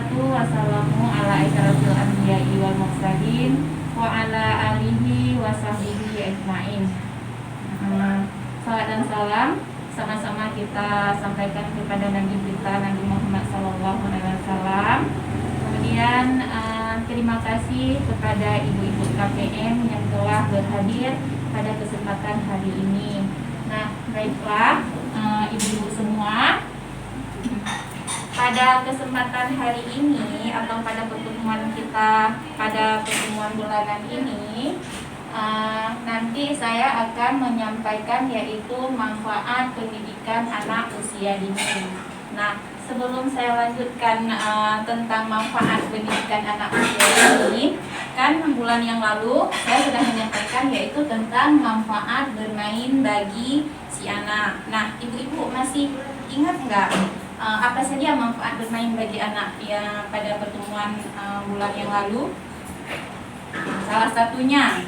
wassalatu wassalamu ala asyrofil anbiya'i wal mursalin wa ala alihi wa sahbihi ajmain. Salam dan salam sama-sama kita sampaikan kepada Nabi kita, Nabi Muhammad SAW. Kemudian terima kasih kepada ibu-ibu KPM yang telah berhadir pada kesempatan hari ini. Nah, baiklah ibu-ibu semua, pada kesempatan hari ini atau pada pertemuan kita pada pertemuan bulanan ini, nanti saya akan menyampaikan yaitu manfaat pendidikan anak usia dini. Nah, sebelum saya lanjutkan tentang manfaat pendidikan anak usia dini, kan bulan yang lalu saya sudah menyampaikan yaitu tentang manfaat bermain bagi si anak. Nah, ibu-ibu masih ingat nggak apa saja manfaat bermain bagi anak yang pada pertemuan bulan yang lalu? Salah satunya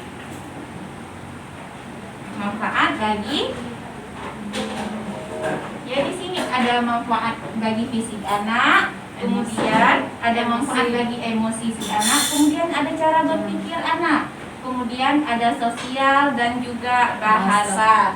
manfaat bagi, ya di sini ada manfaat bagi fisik anak, kemudian ada manfaat bagi emosi si anak, kemudian ada cara berpikir anak, kemudian ada sosial dan juga bahasa.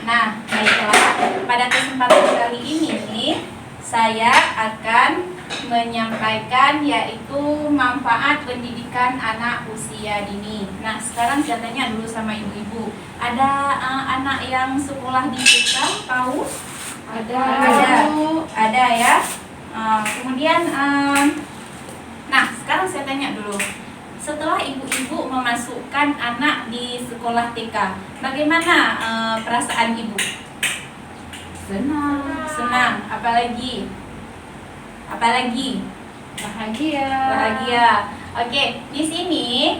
Nah, baiklah, pada kesempatan kali ini saya akan menyampaikan yaitu manfaat pendidikan anak usia dini. Nah, sekarang saya tanya dulu sama ibu-ibu, ada anak yang sekolah di TK, PAUD? Ada ya. Kemudian, nah sekarang saya tanya dulu, setelah ibu-ibu memasukkan anak di sekolah TK, bagaimana perasaan ibu? Senang. Apalagi? Bahagia. Oke, di sini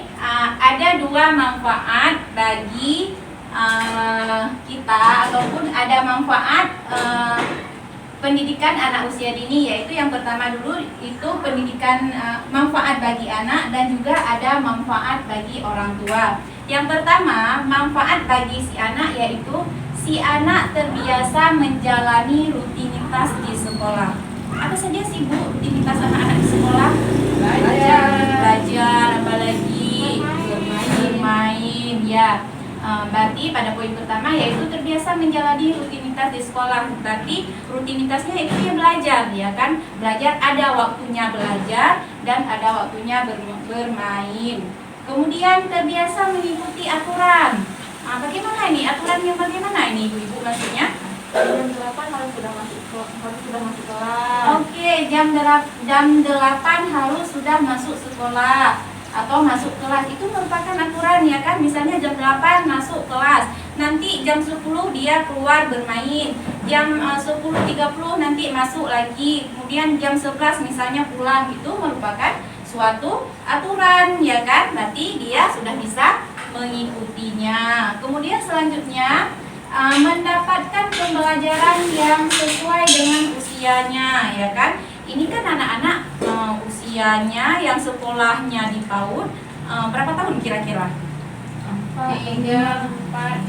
ada dua manfaat bagi kita, ataupun ada manfaat pendidikan anak usia dini, yaitu yang pertama dulu itu pendidikan manfaat bagi anak, dan juga ada manfaat bagi orang tua. Yang pertama, manfaat bagi si anak yaitu si anak terbiasa menjalani rutinitas di sekolah. Apa saja sih Bu rutinitas anak-anak di sekolah? Belajar, apalagi bermain, ya. Berarti pada poin pertama yaitu terbiasa menjalani rutinitas di sekolah. Berarti rutinitasnya itu dia belajar, ya kan? Belajar, ada waktunya belajar dan ada waktunya bermain. Kemudian terbiasa mengikuti aturan. Bagaimana ini? Aturan yang bagaimana ini ibu-ibu maksudnya? Jam 8 harus sudah masuk kelas. Oke, jam 8 harus sudah masuk sekolah atau masuk kelas. Itu merupakan aturan, ya kan? Misalnya jam 8 masuk kelas, nanti jam 10 dia keluar bermain, jam 10.30 nanti masuk lagi, kemudian jam 11 misalnya pulang. Itu merupakan suatu aturan, ya kan? Berarti dia sudah bisa mengikutinya. Kemudian selanjutnya mendapatkan pembelajaran yang sesuai dengan usianya, ya kan? Ini kan anak-anak usianya yang sekolahnya di PAUD berapa tahun kira-kira? 3, 4,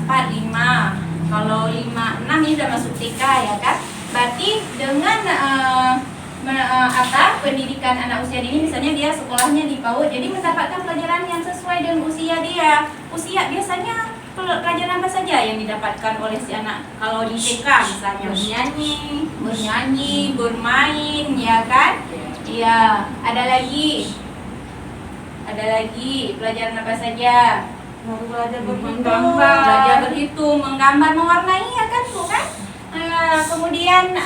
5. Kalau 5, 6 ini udah masuk TK, ya kan? Berarti dengan pendidikan anak usia dini, misalnya dia sekolahnya di PAUD, jadi mendapatkan pelajaran yang sesuai dengan usia dia. Usia biasanya pelajaran apa saja yang didapatkan oleh si anak kalau di TK misalnya? Bernyanyi, bermain, ya kan? Iya. Ada lagi pelajaran apa saja? belajar Belajar berhitung, menggambar, mewarnai, ya kan, bukan? Kemudian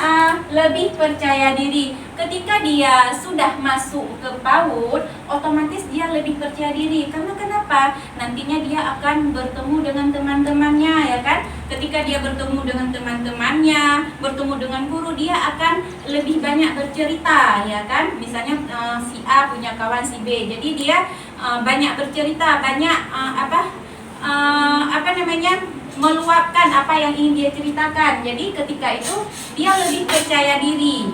lebih percaya diri. Ketika dia sudah masuk ke PAUD, otomatis dia lebih percaya diri. Karena kenapa? Nantinya dia akan bertemu dengan teman-temannya, ya kan? Ketika dia bertemu dengan teman-temannya, bertemu dengan guru, dia akan lebih banyak bercerita, ya kan? Misalnya si A punya kawan si B, jadi dia banyak bercerita, banyak meluapkan apa yang ingin dia ceritakan. Jadi ketika itu dia lebih percaya diri.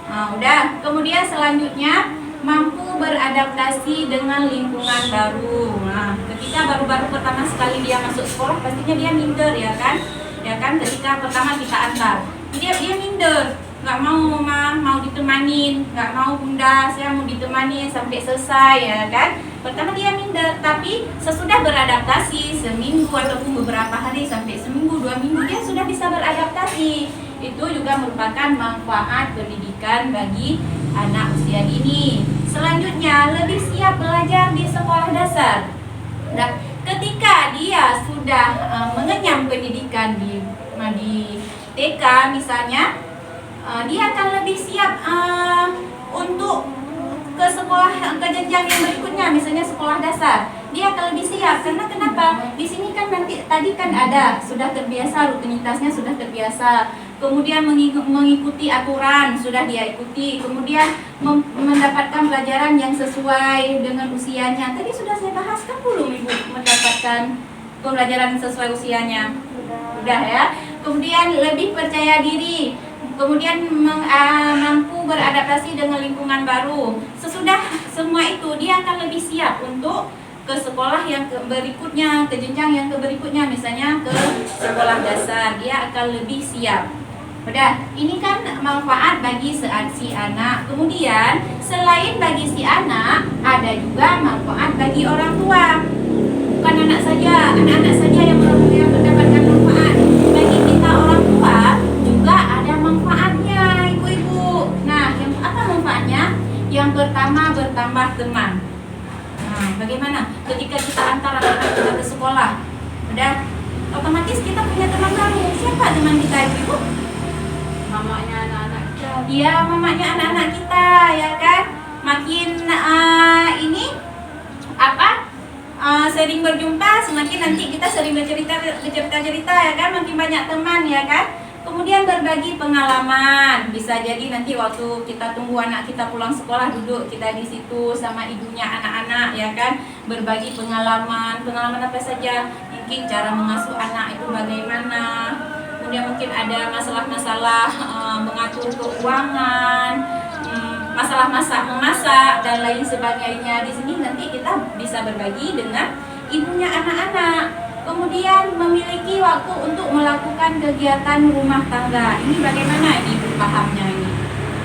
Udah. Kemudian selanjutnya mampu beradaptasi dengan lingkungan baru. Nah, ketika baru-baru pertama sekali dia masuk sekolah, pastinya dia minder, ya kan? Ya kan, ketika pertama kita antar, dia minder. nggak mau mama, mau ditemanin, nggak mau bunda, saya mau ditemani sampai selesai, ya kan? Pertama dia minder, tapi sesudah beradaptasi seminggu ataupun beberapa hari sampai seminggu 2 minggu dia sudah bisa beradaptasi. Itu juga merupakan manfaat pendidikan bagi anak usia dini. Selanjutnya lebih siap belajar di sekolah dasar. Nah, ketika dia sudah mengenyam pendidikan di TK misalnya, dia akan lebih siap untuk ke sekolah, ke jenjang yang berikutnya, misalnya sekolah dasar. Dia akan lebih siap karena kenapa? Di sini kan nanti tadi kan ada sudah terbiasa, rutinitasnya sudah terbiasa. Kemudian mengikuti aturan sudah dia ikuti. Kemudian mendapatkan pelajaran yang sesuai dengan usianya. Tadi sudah saya bahaskan belum Ibu mendapatkan pembelajaran sesuai usianya? Sudah ya. Kemudian lebih percaya diri. Kemudian mampu beradaptasi dengan lingkungan baru. Sesudah semua itu dia akan lebih siap untuk ke sekolah yang berikutnya, ke jenjang yang berikutnya, misalnya ke sekolah dasar, dia akan lebih siap. Udah, ini kan manfaat bagi si anak. Kemudian selain bagi si anak, ada juga manfaat bagi orang tua. Bukan anak saja, anak-anak saja yang mendapatkan manfaat. Bagi kita orang tua juga ada manfaatnya, ibu-ibu. Nah, yang apa manfaatnya? Yang pertama, bertambah teman. Nah, bagaimana? Ketika kita antar anak kita ke sekolah, udah otomatis kita punya teman baru. Siapa teman kita, ibu? Mamanya anak-anak kita. Iya, mamanya anak-anak kita, ya kan? Makin ini apa? Sering berjumpa, semakin nanti kita sering bercerita, ya kan? Makin banyak teman, ya kan? Kemudian berbagi pengalaman. Bisa jadi nanti waktu kita tunggu anak kita pulang sekolah, duduk kita di situ sama ibunya anak-anak, ya kan? Berbagi pengalaman apa saja. Mungkin cara mengasuh anak itu bagaimana. Kemudian mungkin ada masalah-masalah mengatur keuangan, masalah memasak dan lain sebagainya. Di sini nanti kita bisa berbagi dengan ibunya anak-anak. Kemudian memiliki waktu untuk melakukan kegiatan rumah tangga. Ini bagaimana ibu pahamnya ini?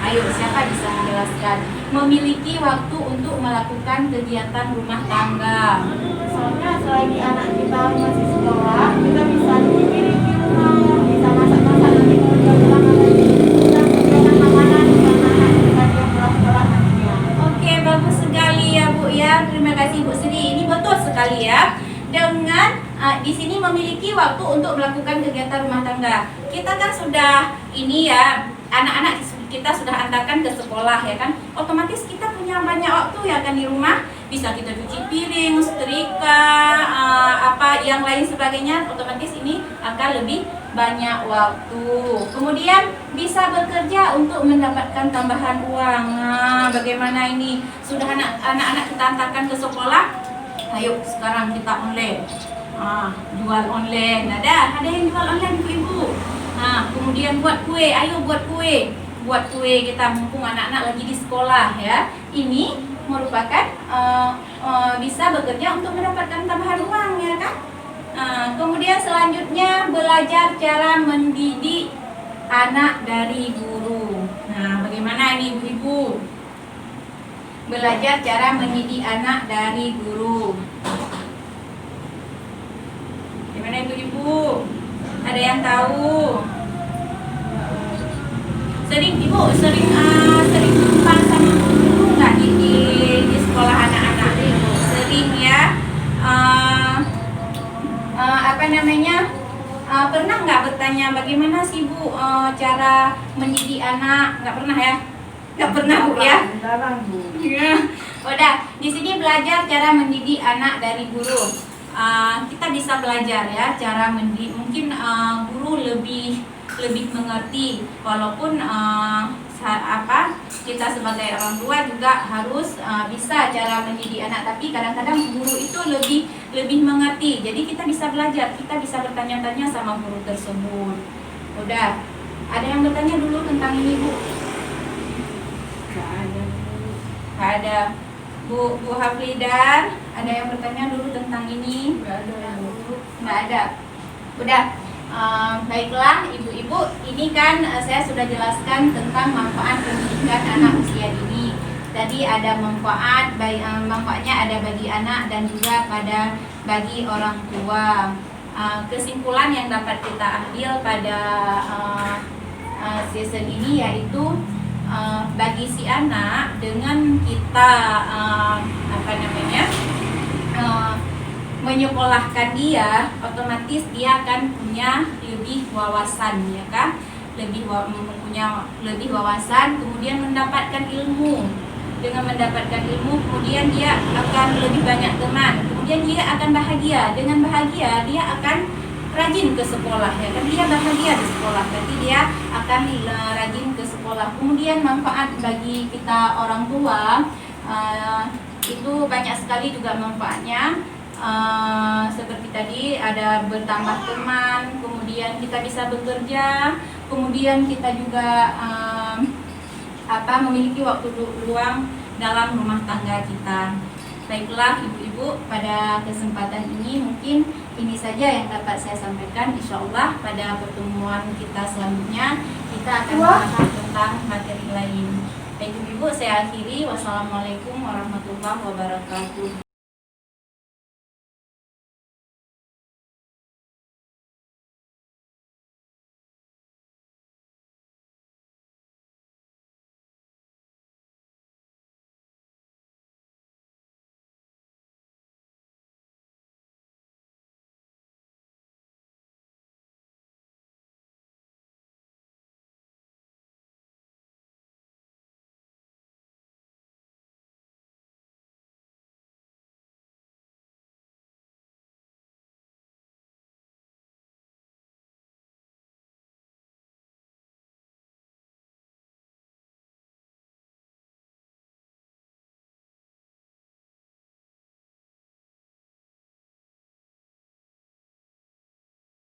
Ayo, siapa bisa menjelaskan? Memiliki waktu untuk melakukan kegiatan rumah tangga. Soalnya selagi anak kita masih sekolah, kita bisa dikirim di rumah, bisa masak-masak nanti kalau dia pulang lagi. Kita kegiatan makanan dengan anak kita dia pulang sekolah nantinya. Oke, bagus sekali ya Bu ya. Terima kasih Bu Sri. Ini betul sekali ya. Dengan di sini memiliki waktu untuk melakukan kegiatan rumah tangga. Kita kan sudah ini ya, anak-anak kita sudah antarkan ke sekolah, ya kan? Otomatis kita punya banyak waktu ya kan di rumah. Bisa kita cuci piring, setrika, apa yang lain sebagainya. Otomatis ini akan lebih banyak waktu. Kemudian bisa bekerja untuk mendapatkan tambahan uang. Nah, bagaimana ini? Sudah anak-anak kita antarkan ke sekolah. Ayo sekarang kita online. Jual online. Ada yang jual online ibu-ibu. Kemudian buat kue. Ayo buat kue. Buat kue kita mumpung anak-anak lagi di sekolah ya. Ini merupakan bisa bekerja untuk mendapatkan tambahan uang, ya kan? Kemudian selanjutnya belajar cara mendidik anak dari guru. Nah, bagaimana ini ibu-ibu? Belajar cara mendidik anak dari guru. Gimana ibu-ibu? Ada yang tahu? Ibu sering jumpa sama guru nggak di sekolah anak-anak? Sering ya. Pernah nggak bertanya bagaimana sih Bu cara mendidik anak? Nggak pernah ya? Nggak pernah Bu ya? Jarang Bu. Ya. Udah, di sini belajar cara mendidik anak dari guru. Kita bisa belajar ya cara mendidik. Mungkin guru lebih mengerti, walaupun kita sebagai orang tua juga harus bisa cara mendidik anak, tapi kadang-kadang guru itu lebih mengerti. Jadi kita bisa belajar, kita bisa bertanya-tanya sama guru tersebut. Udah, ada yang bertanya dulu tentang ini Bu? Nggak ada. Bu Haflidan, ada yang bertanya dulu tentang ini? Nggak ada Bu. Nggak ada. Udah. Baiklah ibu-ibu Ibu, ini kan saya sudah jelaskan tentang manfaat pendidikan anak usia dini. Tadi ada manfaatnya ada bagi anak dan juga bagi orang tua. Kesimpulan yang dapat kita ambil pada season ini yaitu bagi si anak, dengan kita menyekolahkan dia, otomatis dia akan punya lebih wawasan, ya kan? Punya lebih wawasan, kemudian mendapatkan ilmu. Dengan mendapatkan ilmu, kemudian dia akan lebih banyak teman, kemudian dia akan bahagia. Dengan bahagia, dia akan rajin ke sekolah, ya kan? Dia bahagia di sekolah, berarti dia akan rajin ke sekolah. Kemudian manfaat bagi kita orang tua, itu banyak sekali juga manfaatnya. Seperti tadi ada bertambah teman, kemudian kita bisa bekerja, kemudian kita juga memiliki waktu luang dalam rumah tangga kita. Baiklah ibu-ibu, pada kesempatan ini mungkin ini saja yang dapat saya sampaikan. Insya Allah pada pertemuan kita selanjutnya kita akan membahas tentang materi lain. Baik ibu-ibu, saya akhiri. Wassalamualaikum warahmatullahi wabarakatuh.